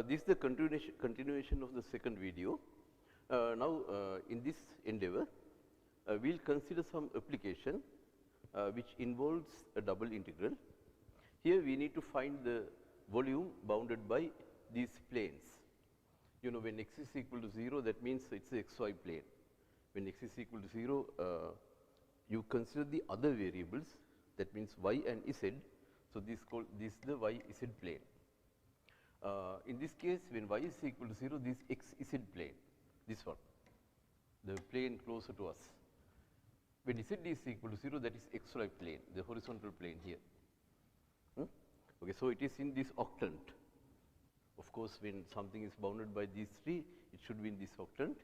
This is the continuation of the second video. Now, in this endeavor, we will consider some application which involves a double integral. Here we need to find the volume bounded by these planes. You know, when x is equal to 0, that means it is the xy plane. When x is equal to 0, you consider the other variables, that means y and z. So, this is the y z plane. In this case, when y is equal to 0, this x z plane, this one, the plane closer to us. When z is equal to 0, that is xy plane, the horizontal plane here. Okay, so it is in this octant. Of course, when something is bounded by these three, it should be in this octant.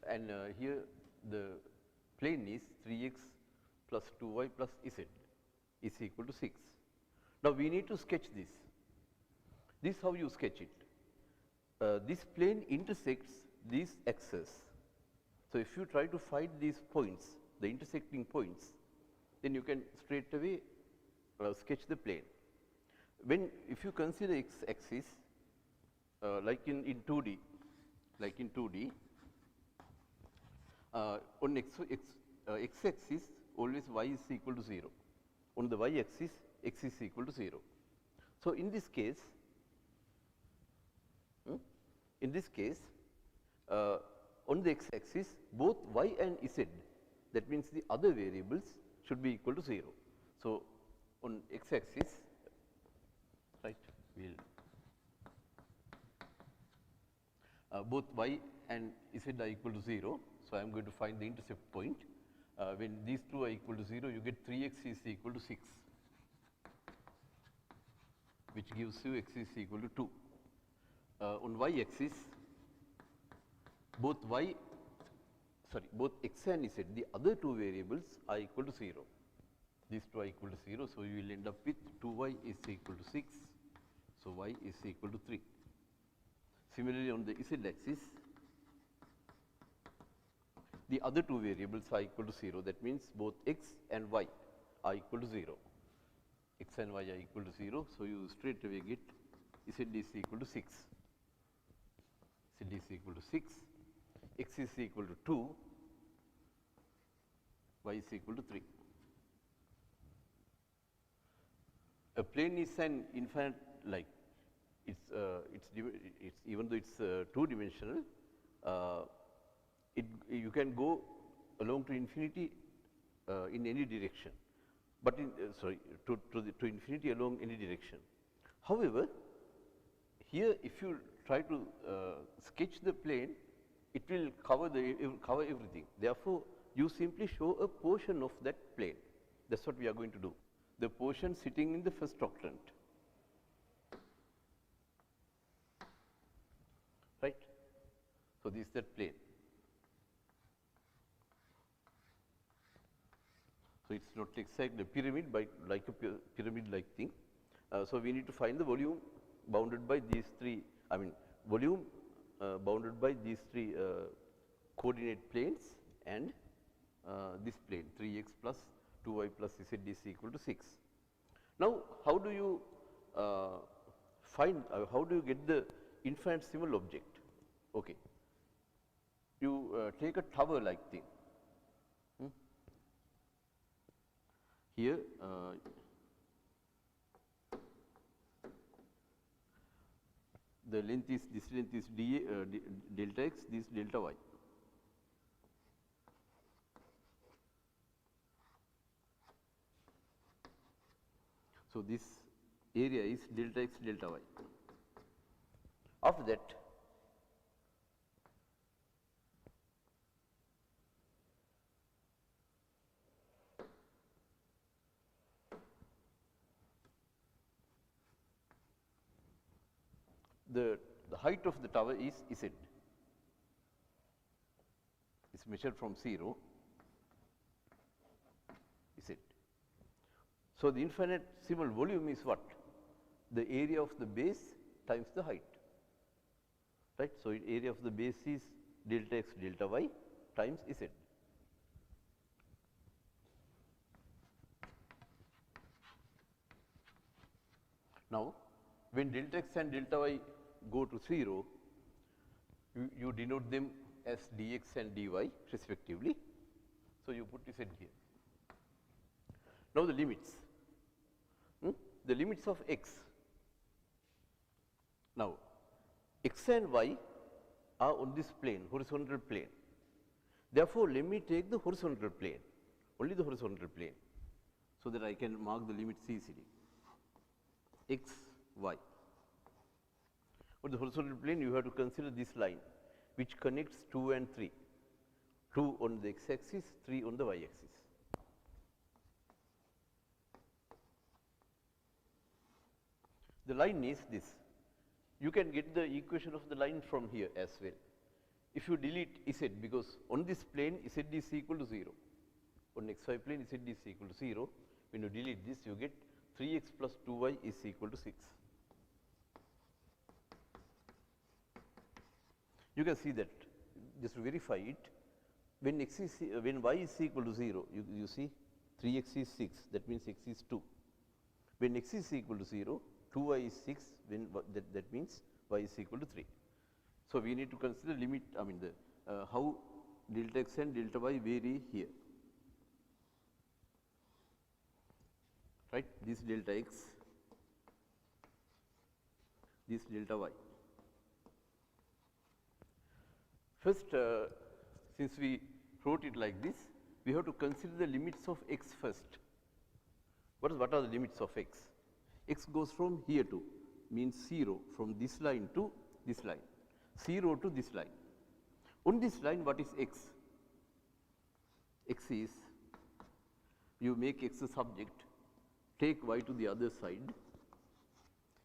And here the plane is 3x plus 2y plus z is equal to 6. Now, we need to sketch this. This is how you sketch it. This plane intersects these axes. So, if you try to find these points, the intersecting points, then you can straight away sketch the plane. If you consider x axis like in 2D, on x axis always y is equal to 0, on the y axis x is equal to 0. So, in this case, on the x axis both y and z, that means the other variables, should be equal to 0. So, on x axis, right, we will both y and z are equal to 0. So, I am going to find the intercept point. When these two are equal to 0, you get 3x is equal to 6, which gives you x is equal to 2. On y axis, both x and z, the other two variables, are equal to 0. These two are equal to 0. So, you will end up with 2y is equal to 6. So, y is equal to 3. Similarly, on the z axis, the other two variables are equal to 0. That means, both x and y are equal to 0. X and y are equal to 0. So, you straight away get z is equal to 6. Z is equal to 6, x is equal to 2, y is equal to 3. A plane is an infinite, like it's even though it's two-dimensional, you can go along to infinity in any direction, but to infinity along any direction. However, here if you try to sketch the plane, it will cover everything. Therefore, you simply show a portion of that plane. That is what we are going to do. The portion sitting in the first octant, right. So, this is that plane. So, it is not exactly a pyramid, but like a pyramid like thing. So, we need to find the volume bounded by these three, volume bounded by these three coordinate planes and this plane 3x plus 2y plus z is equal to 6. Now, how do you how do you get the infinitesimal object? Okay. You take a tower like thing. Here, the length is, this length is delta x, this delta y. So, this area is delta x, delta y. After that, the height of the tower is z. It's measured from 0, z. So, the infinitesimal volume is what? The area of the base times the height, right. So, area of the base is delta x, delta y times z. Now, when delta x and delta y go to 0, you denote them as dx and dy respectively. So, you put z here. Now, the limits. The limits of x. Now, x and y are on this plane, horizontal plane. Therefore, let me take the horizontal plane, only the horizontal plane, so that I can mark the limits easily. X, y. On the horizontal plane, you have to consider this line, which connects 2 and 3. 2 on the x-axis, 3 on the y-axis. The line is this. You can get the equation of the line from here as well. If you delete z, because on this plane z is equal to 0. On xy plane z is equal to 0. When you delete this, you get 3x plus 2y is equal to 6. You can see that, just to verify it, when y is equal to 0, you see 3x is 6, that means x is 2. When x is equal to 0, 2y is 6, when that means y is equal to 3. So, we need to consider limit, how delta x and delta y vary here, right? This delta x, this delta y. First, since we wrote it like this, we have to consider the limits of x first. What are the limits of x? X goes from here to, means 0, from this line to this line, 0 to this line. On this line, what is x? X is, you make x a subject, take y to the other side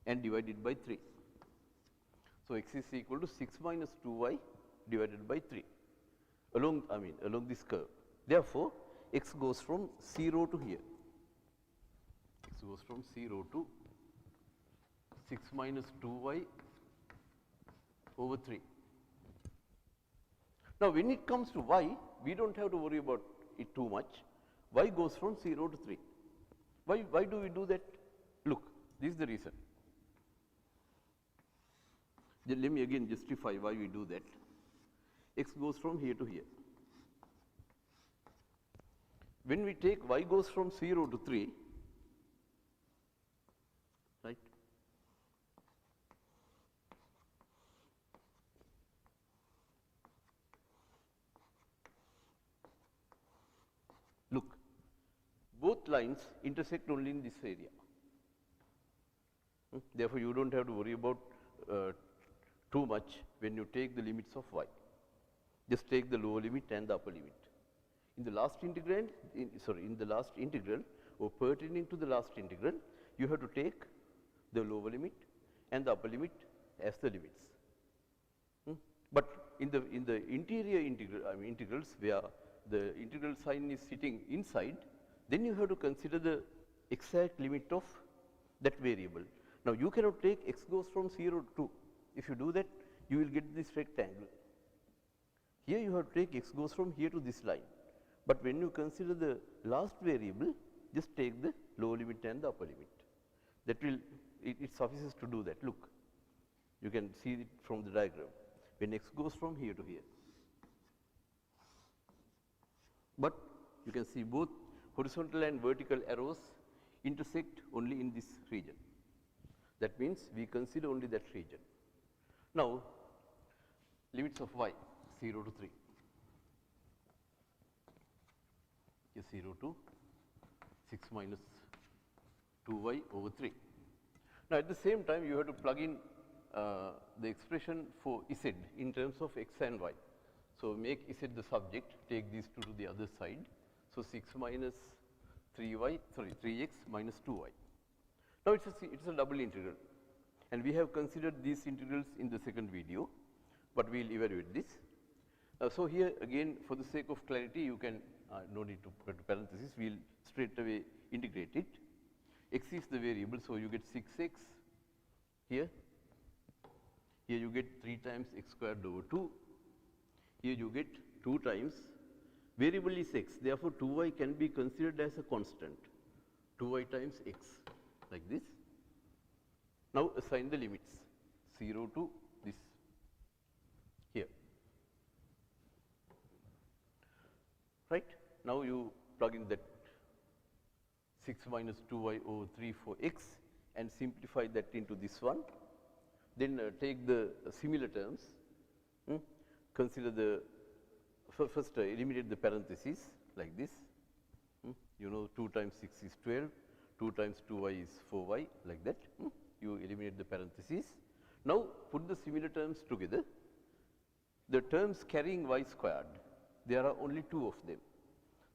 and divide it by 3. So, x is equal to 6 minus 2y divided by 3 along this curve. Therefore, x goes from 0 to here. X goes from 0 to 6 minus 2y over 3. Now, when it comes to y, we do not have to worry about it too much. Y goes from 0 to 3. Why do we do that? Look, this is the reason. Let me again justify why we do that. X goes from here to here. When we take y goes from 0 to 3, right? Look, both lines intersect only in this area. Therefore, you do not have to worry about too much when you take the limits of y. Just take the lower limit and the upper limit. In the last integral, or pertaining to the last integral, you have to take the lower limit and the upper limit as the limits. But in the interior integrals where the integral sign is sitting inside, then you have to consider the exact limit of that variable. Now, you cannot take x goes from 0 to 2. If you do that, you will get this rectangle. Here you have to take x goes from here to this line. But when you consider the last variable, just take the lower limit and the upper limit. That will, it suffices to do that. Look, you can see it from the diagram. When x goes from here to here. But you can see both horizontal and vertical arrows intersect only in this region. That means we consider only that region. Now, limits of y 0 to 3 is 0 to 6 minus 2y over 3. Now, at the same time, you have to plug in the expression for z in terms of x and y. So, make z the subject, take these two to the other side. So, 6 minus 3x minus 2y. Now, it is a double integral, and we have considered these integrals in the second video, but we will evaluate this. So, here again, for the sake of clarity, you can no need to put parenthesis, we will straight away integrate it. X is the variable, so you get 6x here. Here you get 3 times x squared over 2. Here you get 2 times, variable is x, therefore 2y can be considered as a constant, 2y times x, like this. Now, assign the limits, 0 to this here, right. Now you plug in that 6 minus 2y over 3 for x and simplify that into this one. Then take the similar terms, consider the first eliminate the parentheses like this. You know 2 times 6 is 12, 2 times 2y is 4y like that. You eliminate the parentheses. Now put the similar terms together. The terms carrying y squared, there are only 2 of them.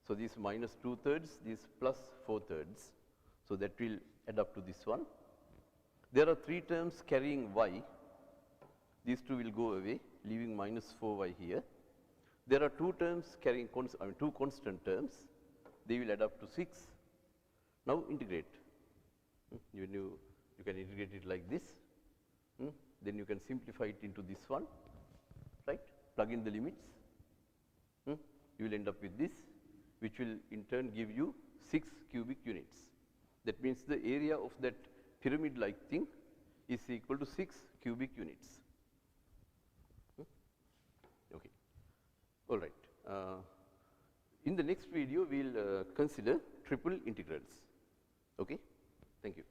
So this minus 2/3, this plus 4/3. So that will add up to this one. There are 3 terms carrying y. These 2 will go away, leaving minus 4y here. There are 2 terms carrying 2 constant terms. They will add up to 6. Now integrate. You can integrate it like this. Then you can simplify it into this one, right? Plug in the limits. You will end up with this, which will in turn give you 6 cubic units. That means the area of that pyramid like thing is equal to 6 cubic units. Okay. All right. In the next video, we will consider triple integrals. Okay. Thank you.